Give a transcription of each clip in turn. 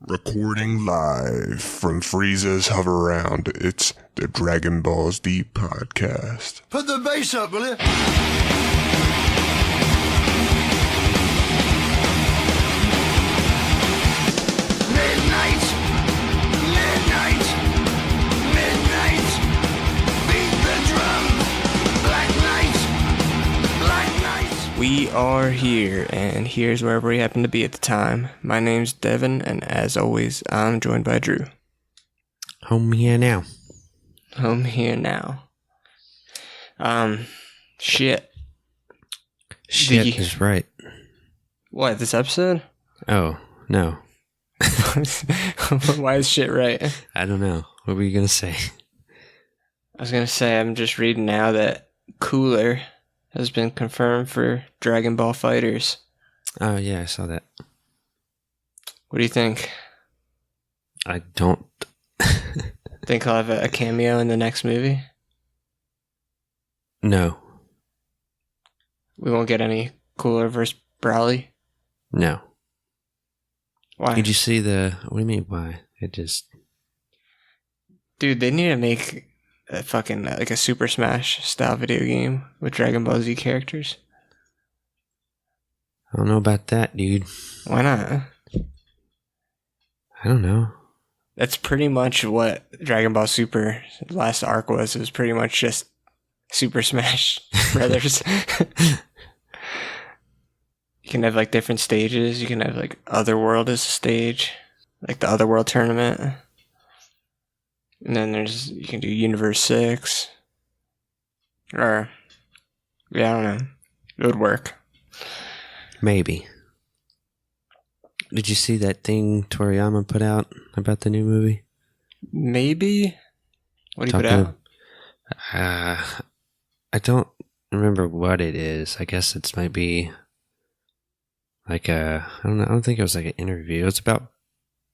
Recording live from Frieza's Hover Round, it's the Dragon Balls D podcast. Put the bass up, will you? Midnight, midnight, midnight. Beat the drum. Black night, black night. We are here, and here's wherever we happen to be at the time. My name's Devin, and as always, I'm joined by Drew. Home here now. Home here now. Shit. Shit is right. What, this episode? Oh, no. Why is shit right? I don't know. What were you going to say? I was gonna say, I'm just reading now that Cooler has been confirmed for Dragon Ball Fighters. Oh, yeah, I saw that. What do you think? I don't. Think he'll have a cameo in the next movie? No. We won't get any Cooler versus Brawly? No. Why? Did you see the... What do you mean, why? It just... Dude, they need to make a fucking, like a Super Smash style video game with Dragon Ball Z characters. I don't know about that, dude. Why not? I don't know. That's pretty much what Dragon Ball Super last arc was. It was pretty much just Super Smash Brothers. You can have like different stages. You can have like Otherworld as a stage, like the Otherworld tournament. And then you can do Universe 6. Or, yeah, I don't know. It would work. Maybe. Did you see that thing Toriyama put out about the new movie? Maybe? What do you put out? I don't remember what it is. I guess it might be like I don't know. I don't think it was like an interview. It's about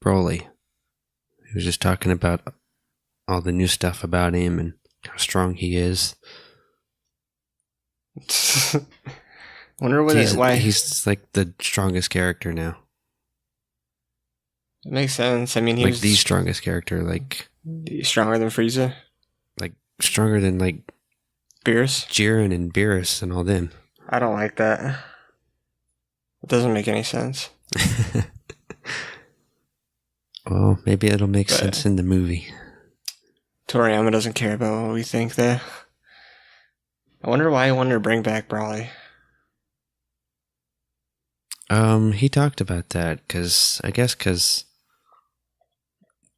Broly. He was just talking about all the new stuff about him and how strong he is. Wonder why he's like the strongest character now. It makes sense. I mean, he like was the strongest character, like stronger than Frieza, like stronger than like Beerus, Jiren and Beerus and all them. I don't like that. It doesn't make any sense. Well, maybe it'll make sense in the movie. Toriyama doesn't care about what we think there. I wonder why he wanted to bring back Brawly. He talked about that because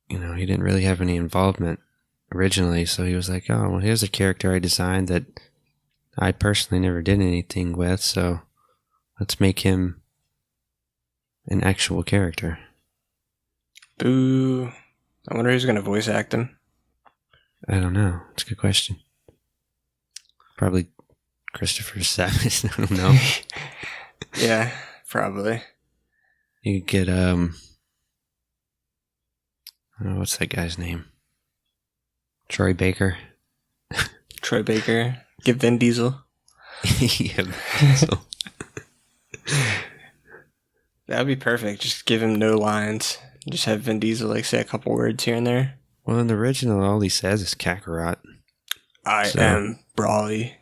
he didn't really have any involvement originally, so he was like, oh, well, here's a character I designed that I personally never did anything with, so let's make him an actual character. Boo. I wonder who's going to voice act him. I don't know. It's a good question. Probably Christopher Savage. I don't know. Yeah, probably. You could get, I don't know, what's that guy's name? Troy Baker. Troy Baker. Give Vin Diesel. Yeah, Diesel. That would be perfect. Just give him no lines. Just have Vin Diesel like say a couple words here and there. Well, in the original, all he says is Kakarot. I am Brawly.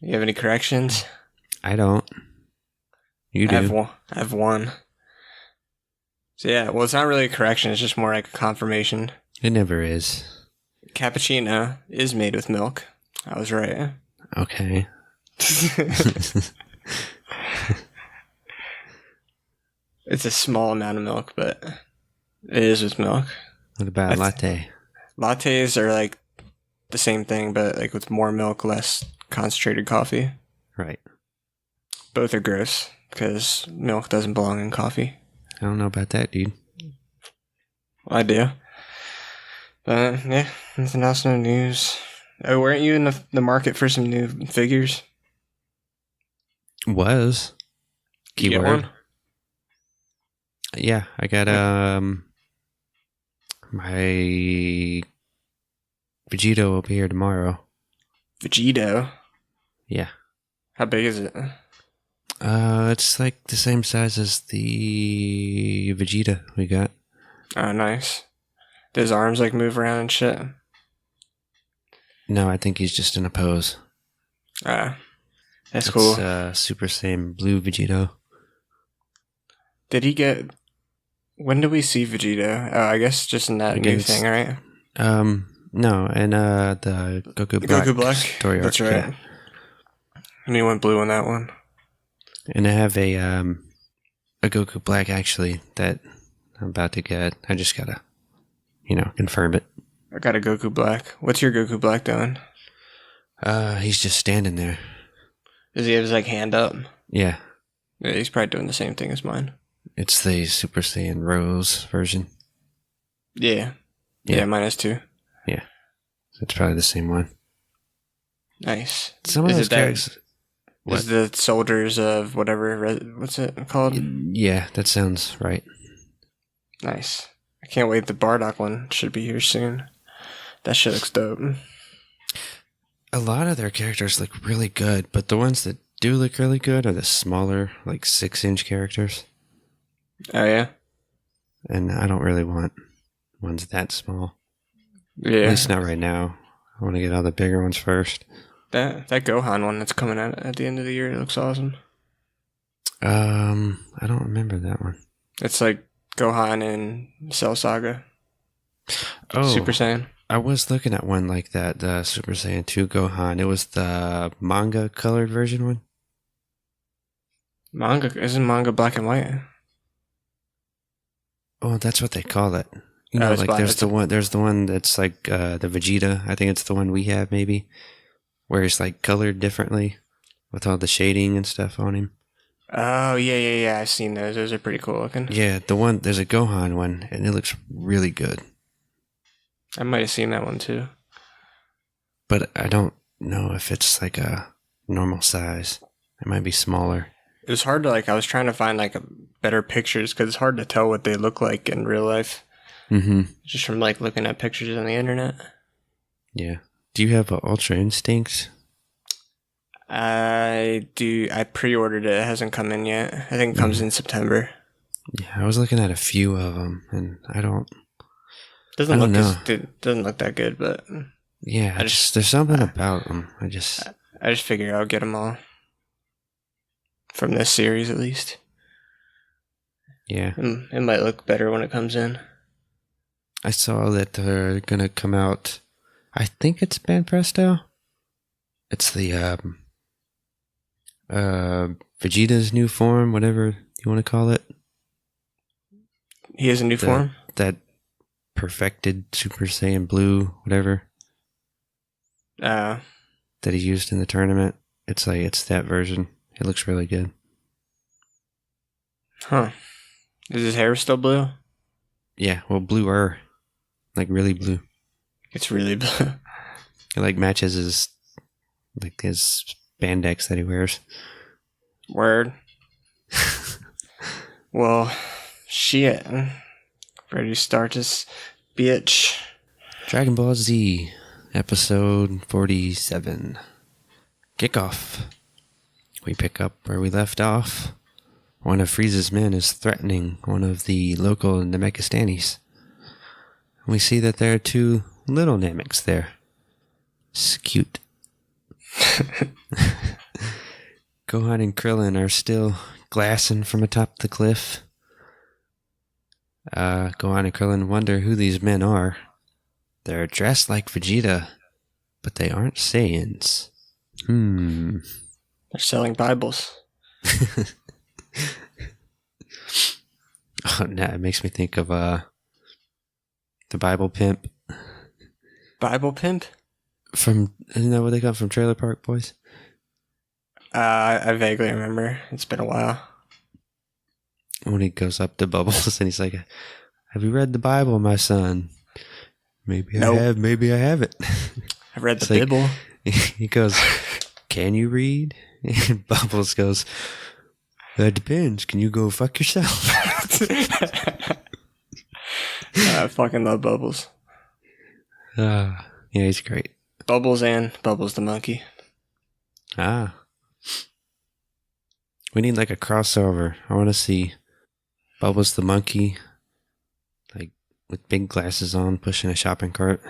You have any corrections? I don't. You do. I have one. So yeah, well, it's not really a correction. It's just more like a confirmation. It never is. Cappuccino is made with milk. I was right. Okay. It's a small amount of milk, but it is with milk. What about latte? Lattes are like the same thing, but like with more milk, less concentrated coffee. Right. Both are gross because milk doesn't belong in coffee. I don't know about that, dude. Well, I do. But yeah, nothing else, no news. Oh, weren't you in the market for some new figures? Was. You get Keyword. one? Yeah, I got my Vegeta will be here tomorrow. Vegeta? Yeah. How big is it? It's like the same size as the Vegeta we got. Oh, nice. Does arms like move around and shit? No, I think he's just in a pose. That's It's, cool. Super Saiyan Blue Vegito. Did he get... When did we see Vegeta? Oh, I guess just in that new Against- thing, right? No, and the Goku Black, Goku Black? story That's arc. right. Yeah. And he went blue on that one. And I have a Goku Black actually that I'm about to get. I just gotta, confirm it. I got a Goku Black. What's your Goku Black doing? He's just standing there. Does he have his like hand up? Yeah, Yeah, he's probably doing the same thing as mine. it's the Super Saiyan Rose version. Yeah. Yeah. Yeah, mine is too. It's probably the same one. Nice. Some of Is those it that- characters. Is the soldiers of whatever, what's it called? Yeah, that sounds right. Nice. I can't wait. The Bardock one should be here soon. That shit looks dope. A lot of their characters look really good, but the ones that do look really good are the smaller, like 6-inch characters. Oh, yeah? And I don't really want ones that small. At Yeah. least not right now. I want to get all the bigger ones first. That Gohan one that's coming out at the end of the year, it looks awesome. I don't remember that one. It's like Gohan in Cell Saga. Oh, Super Saiyan. I was looking at one like that, the Super Saiyan 2 Gohan. It was the manga colored version one. Isn't manga black and white? Oh, that's what they call it. You Oh, know, it's like black. there's the one that's like the Vegeta. I think it's the one we have maybe, where it's like colored differently with all the shading and stuff on him. Oh, yeah. I've seen those. Those are pretty cool looking. Yeah, there's a Gohan one, and it looks really good. I might have seen that one too. But I don't know if it's like a normal size. It might be smaller. It was hard to I was trying to find better pictures because it's hard to tell what they look like in real life. Mm-hmm. Just from looking at pictures on the internet. Yeah. Do you have Ultra Instinct? I do. I pre-ordered it. It hasn't come in yet. I think it comes in September. Yeah, I was looking at a few of them, and I don't Doesn't don't look know. doesn't look that good, but Yeah, I just- there's something about them. I just figure I'll get them all from this series at least. Yeah. It might look better when it comes in. I saw that they're gonna come out. I think it's Banpresto. It's the Vegeta's new form, whatever you want to call it. He has a new form. That perfected Super Saiyan Blue, whatever Uh, that he used in the tournament. It's that version. It looks really good. huh? Is his hair still blue? Yeah, well, bluer, like really blue. It's really blue. It matches his spandex that he wears. Word. Well, shit. Ready to start this bitch. Dragon Ball Z, episode 47. Kickoff. We pick up where we left off. One of Frieza's men is threatening one of the local Namekistanis. We see that there are two little Nameks there. It's cute. Gohan and Krillin are still glassing from atop the cliff. Gohan and Krillin wonder who these men are. They're dressed like Vegeta, but they aren't Saiyans. They're selling Bibles. Oh, no, it makes me think of the Bible Pimp Bible pimp? from, isn't that what they got from Trailer Park Boys? I vaguely remember. It's been a while. When he goes up to Bubbles and he's like, "Have you read the Bible, my son?" Maybe Nope. I have, maybe I haven't. I've read the It's like- Bible. He goes, "Can you read?" And Bubbles goes, "That depends. Can you go fuck yourself?" I fucking love Bubbles. Yeah, he's great. Bubbles and Bubbles the monkey. Ah. We need like a crossover. I want to see Bubbles the monkey, like with big glasses on, pushing a shopping cart.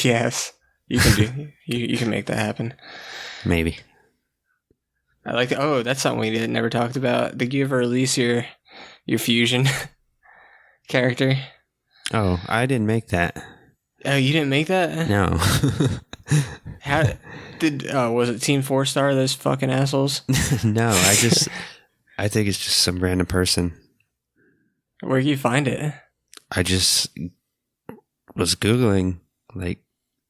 Yes, you can do. You can make that happen. Maybe. I like. Oh, that's something we never talked about. Did you ever release your fusion character? Oh, I didn't make that. Oh, you didn't make that? No. How did? Was it Team 4-Star? Those fucking assholes. No, I think it's just some random person. Where do you find it? I just was Googling like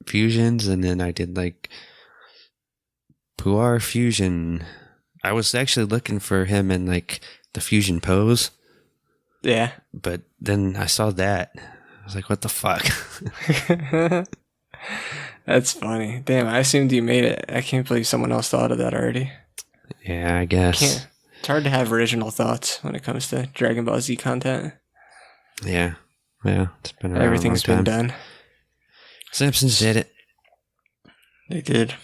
fusions, and then I did like Puar fusion. I was actually looking for him in like the fusion pose, Yeah. but then I saw that. I was like, what the fuck? That's funny. Damn, I assumed you made it. I can't believe someone else thought of that already. Yeah, I guess. It's hard to have original thoughts when it comes to Dragon Ball Z content. Yeah. Well, it's been around Everything's a long been time. done. Simpsons did it. They did.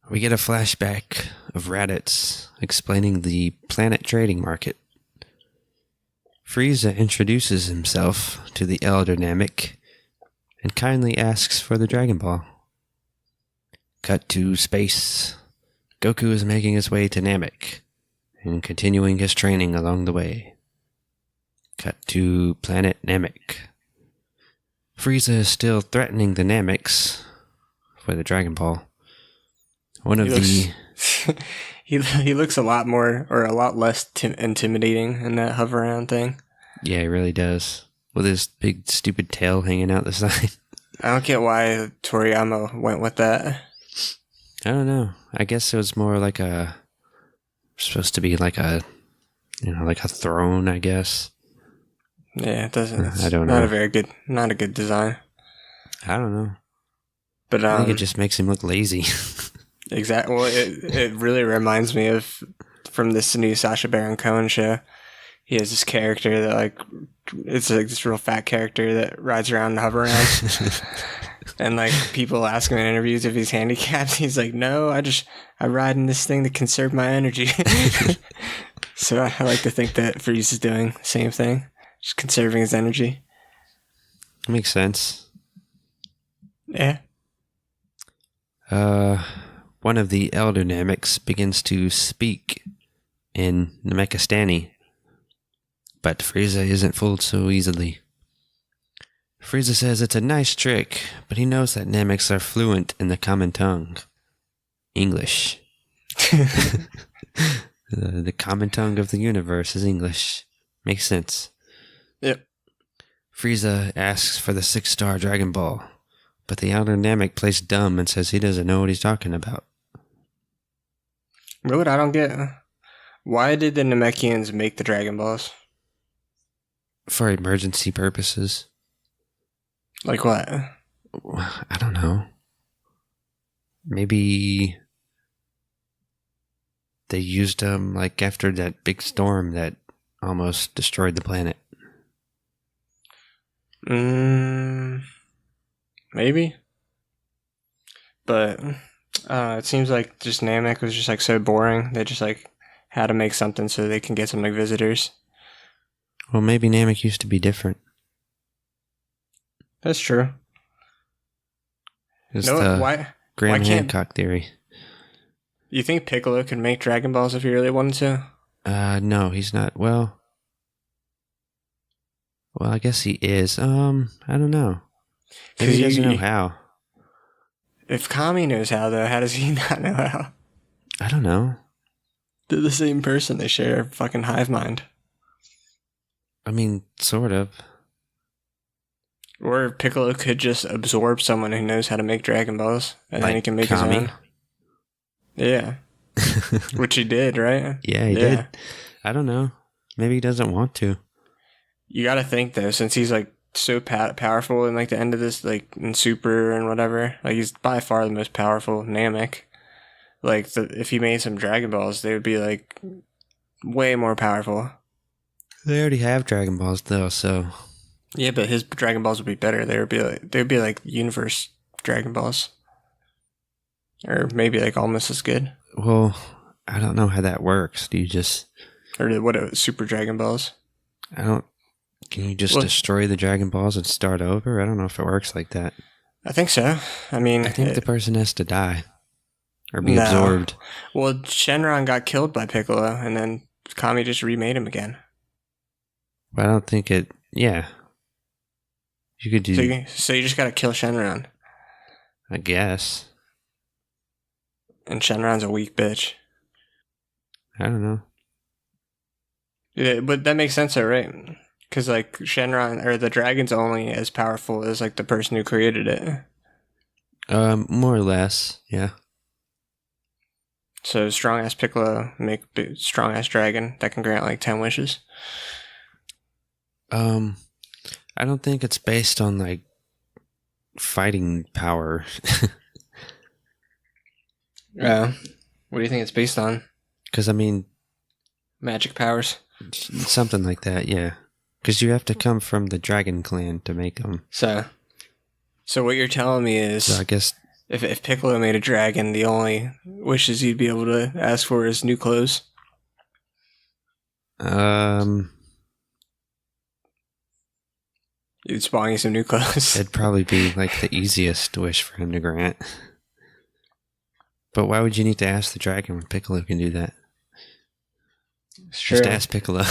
We get a flashback of Raditz explaining the planet trading market. Frieza introduces himself to the Elder Namek and kindly asks for the Dragon Ball. Cut to space. Goku is making his way to Namek and continuing his training along the way. Cut to planet Namek. Frieza is still threatening the Nameks for the Dragon Ball. One of He looks a lot more or a lot less intimidating in that hover around thing. Yeah, he really does. With his big stupid tail hanging out the side. I don't get why Toriyama went with that. I don't know. I guess it was more like supposed to be like a throne, I guess. Yeah, it doesn't. It's I don't know. Not a good design. I don't know. But I think it just makes him look lazy. exactly. Well, it really reminds me of from this new Sacha Baron Cohen show. He has this character that like it's like this real fat character that rides around and hover around. And like people ask him in interviews if he's handicapped. He's like, no, I ride in this thing to conserve my energy. So I like to think that Frieza's doing the same thing, just conserving his energy. Makes sense. Yeah. One of the Elder Nameks begins to speak in Namekistani, but Frieza isn't fooled so easily. Frieza says it's a nice trick, but he knows that Nameks are fluent in the common tongue. English. The common tongue of the universe is English. Makes sense. Yep. Frieza asks for the 6-star Dragon Ball, but the Elder Namek plays dumb and says he doesn't know what he's talking about. What I don't get, why did the Namekians make the Dragon Balls? For emergency purposes. Like what? I don't know. Maybe they used them like after that big storm that almost destroyed the planet. Maybe. But it seems like just Namek was just like so boring. They just like had to make something so they can get some like visitors. Well, maybe Namek used to be different. That's true. It's No, the why Graham can't- Hancock theory. you think Piccolo could make Dragon Balls if he really wanted to? No, he's not. Well, I guess he is. I don't know. Maybe he doesn't know how. If Kami knows how, though, how does he not know how? I don't know. They're the same person. They share a fucking hive mind. I mean, sort of. Or Piccolo could just absorb someone who knows how to make Dragon Balls, and then Like he can make Kami? his own. Yeah. Which he did, right? Yeah, he did. I don't know. Maybe he doesn't want to. You gotta think, though, since he's, like, so powerful in, like, the end of this, like, in Super and whatever, like, he's by far the most powerful Namek. Like, if he made some Dragon Balls, they would be, like, way more powerful. They already have Dragon Balls, though, so... Yeah, but his Dragon Balls would be better. They'd be like universe Dragon Balls. Or maybe like almost as good. Well, I don't know how that works. Do you just... Or what? Super Dragon Balls? I don't... Can you just destroy the Dragon Balls and start over? I don't know if it works like that. I think so. I mean... I think the person has to die. Or be absorbed. Well, Shenron got killed by Piccolo, and then Kami just remade him again. But I don't think it... Yeah. You could do... So you just gotta kill Shenron. I guess. And Shenron's a weak bitch. I don't know. Yeah, but that makes sense though, right? Because, like, Shenron, or the dragon's only as powerful as, like, the person who created it. More or less, yeah. So strong-ass Piccolo make strong-ass dragon that can grant, like, 10 wishes? I don't think it's based on, like, fighting power. What do you think it's based on? Because, I mean... Magic powers? Something like that, yeah. Because you have to come from the Dragon Clan to make them. So what you're telling me is... So I guess... If Piccolo made a dragon, the only wishes he'd be able to ask for is new clothes? You'd spawn you some new clothes. It'd probably be, like, the easiest wish for him to grant. But why would you need to ask the dragon when Piccolo can do that? Sure. Just ask Piccolo.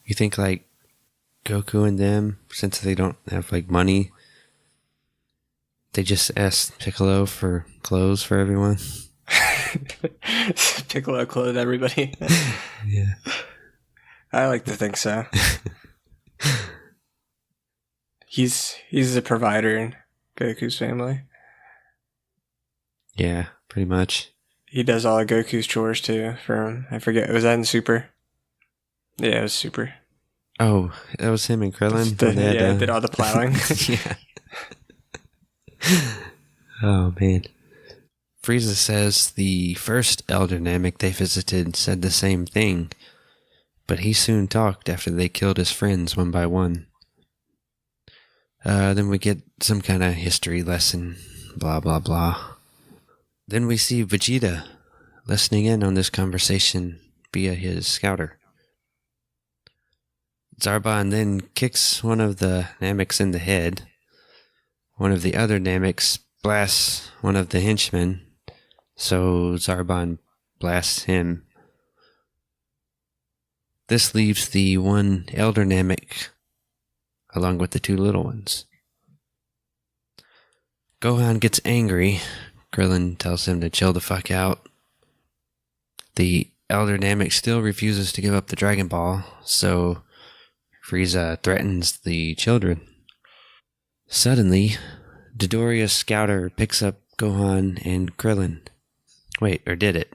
You think, like, Goku and them, since they don't have, like, money, they just ask Piccolo for clothes for everyone? Piccolo clothed everybody. Yeah. I like to think so. He's a provider in Goku's family. Yeah, pretty much. He does all of Goku's chores too for him. I forget, was that in Super? Yeah, it was Super. Oh, that was him and Krillin? Did all the plowing. Yeah. Oh, man. Frieza says the first Elder Namek they visited said the same thing, but he soon talked after they killed his friends one by one. Then we get some kind of history lesson, blah, blah, blah. Then we see Vegeta listening in on this conversation via his scouter. Zarbon then kicks one of the Nameks in the head. One of the other Nameks blasts one of the henchmen, so Zarbon blasts him. This leaves the one Elder Namek along with the two little ones. Gohan gets angry. Krillin tells him to chill the fuck out. The Elder Namek still refuses to give up the Dragon Ball, so Frieza threatens the children. Suddenly, Dodoria's scouter picks up Gohan and Krillin. Wait, or did it?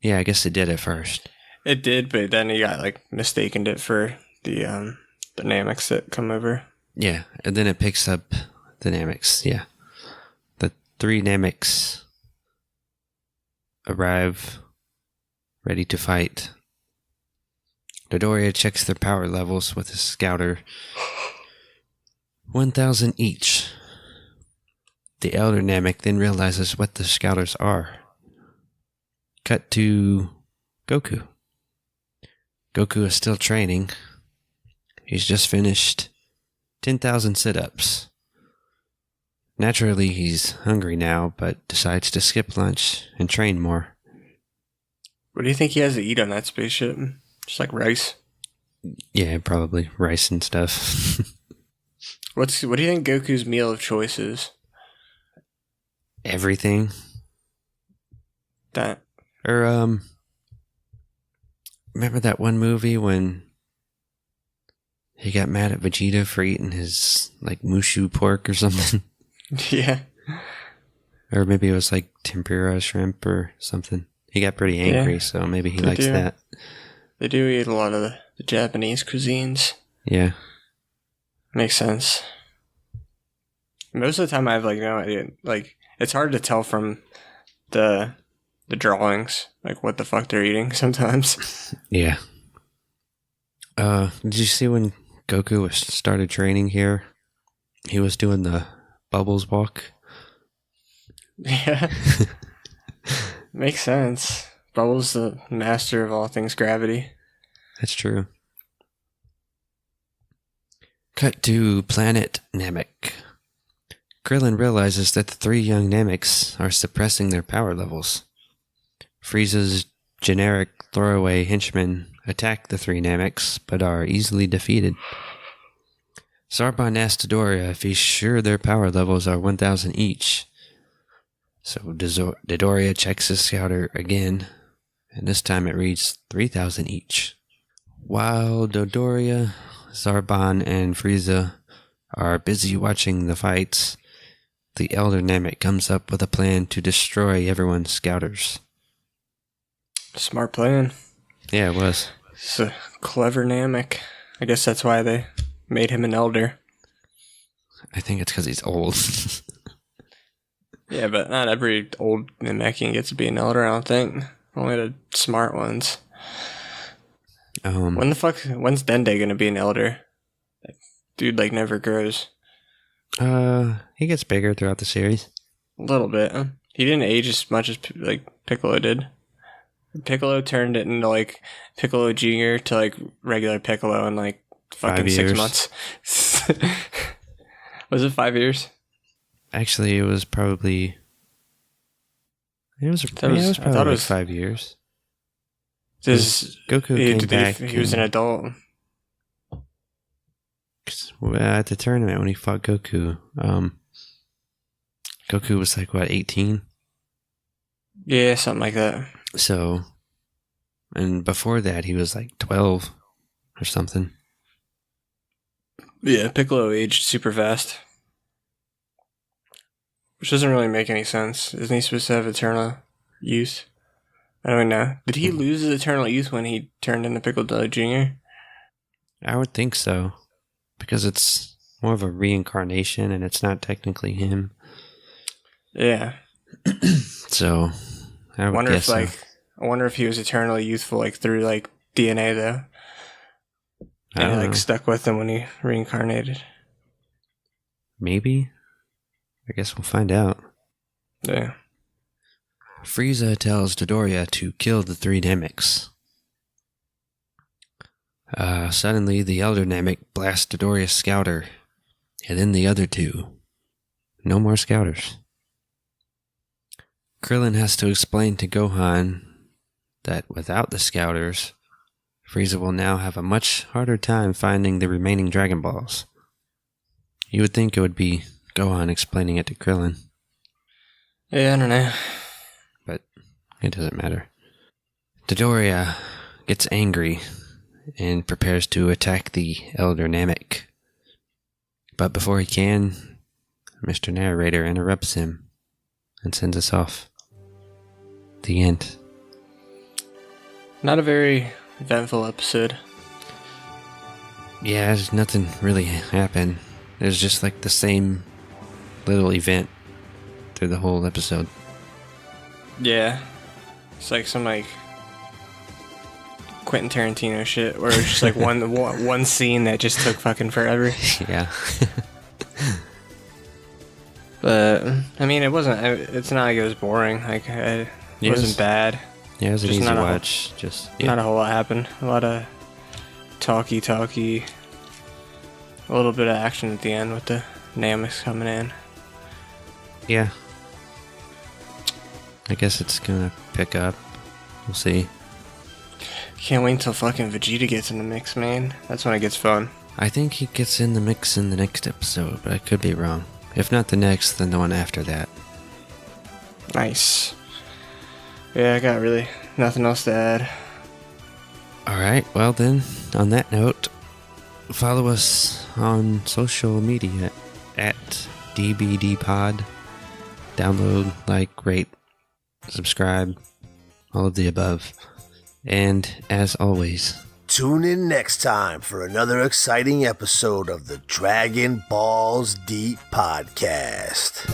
Yeah, I guess it did at first. It did, but then he got, like, mistaken it for the Nameks that come over. Yeah, and then it picks up the Nameks, yeah. The three Nameks arrive, ready to fight. Dodoria checks their power levels with his scouter. 1,000 each. The Elder Namek then realizes what the scouters are. Cut to Goku. Goku is still training. He's just finished 10,000 sit-ups. Naturally, he's hungry now, but decides to skip lunch and train more. What do you think he has to eat on that spaceship? Just like rice? Yeah, probably rice and stuff. What do you think Goku's meal of choice is? Everything. That. Or, remember that one movie when he got mad at Vegeta for eating his, like, Mushu pork or something? Yeah. Or maybe it was, like, tempura shrimp or something. He got pretty angry, so maybe he likes that. They do eat a lot of the Japanese cuisines. Yeah. Makes sense. Most of the time I have, like, no idea. Like, it's hard to tell from the drawings, like, what the fuck they're eating sometimes. Yeah. Did you see when Goku started training here? He was doing the bubbles walk. Yeah. Makes sense. Bubble's the master of all things gravity. That's true. Cut to planet Namek. Krillin realizes that the three young Nameks are suppressing their power levels. Frieza's generic throwaway henchmen attack the three Nameks, but are easily defeated. Zarbon asks Dodoria if he's sure their power levels are 1,000 each. So Dodoria checks his scouter again, and this time it reads 3,000 each. While Dodoria, Zarbon, and Frieza are busy watching the fights, the Elder Namek comes up with a plan to destroy everyone's scouters. Smart plan. Yeah, it was. It's a clever Namek. I guess that's why they made him an elder. I think it's because he's old. Yeah, but not every old Namekian gets to be an elder, I don't think. Only the smart ones. When's Dende gonna be an elder? That dude, never grows. He gets bigger throughout the series. A little bit. He didn't age as much as, Piccolo did. Piccolo turned it into, Piccolo Jr. to, regular Piccolo in, fucking 6 months. Was it 5 years? Actually, it was probably... It was probably 5 years. Goku came back. He was an adult. At the tournament when he fought Goku, Goku was 18? Yeah, something like that. So, and before that he was 12 or something. Yeah, Piccolo aged super fast. Which doesn't really make any sense. Isn't he supposed to have eternal youth? I don't know. Did he lose his eternal youth when he turned into Piccolo Jr.? I would think so. Because it's more of a reincarnation and it's not technically him. Yeah. So, I would guess I wonder if he was eternally youthful, through, DNA, though. And it, stuck with him when he reincarnated. Maybe? I guess we'll find out. Yeah. Frieza tells Dodoria to kill the three Nameks. Suddenly, the Elder Namek blasts Dodoria's scouter, and then the other two. No more scouters. Krillin has to explain to Gohan that without the scouters, Frieza will now have a much harder time finding the remaining Dragon Balls. You would think it would be Gohan explaining it to Krillin. Yeah, I don't know. But it doesn't matter. Dodoria gets angry and prepares to attack the Elder Namek. But before he can, Mr. Narrator interrupts him and sends us off. The end. Not a very eventful episode. Yeah, there's nothing really happened. There's just the same little event through the whole episode. Yeah. It's some Quentin Tarantino shit, where it's just one scene that just took fucking forever. Yeah. But I mean, it's not like it was boring. It wasn't bad. Yeah, it was an Just easy not a- watch. Not a whole lot happened. A lot of talky. A little bit of action at the end with the Nameks coming in. Yeah. I guess it's gonna pick up. We'll see. Can't wait until fucking Vegeta gets in the mix, man. That's when it gets fun. I think he gets in the mix in the next episode, but I could be wrong. If not the next, then the one after that. Nice. Yeah, I got really nothing else to add. Alright, well then, on that note, follow us on social media at DBDpod. Download, rate, subscribe, all of the above. And as always, tune in next time for another exciting episode of the Dragon Balls Deep Podcast.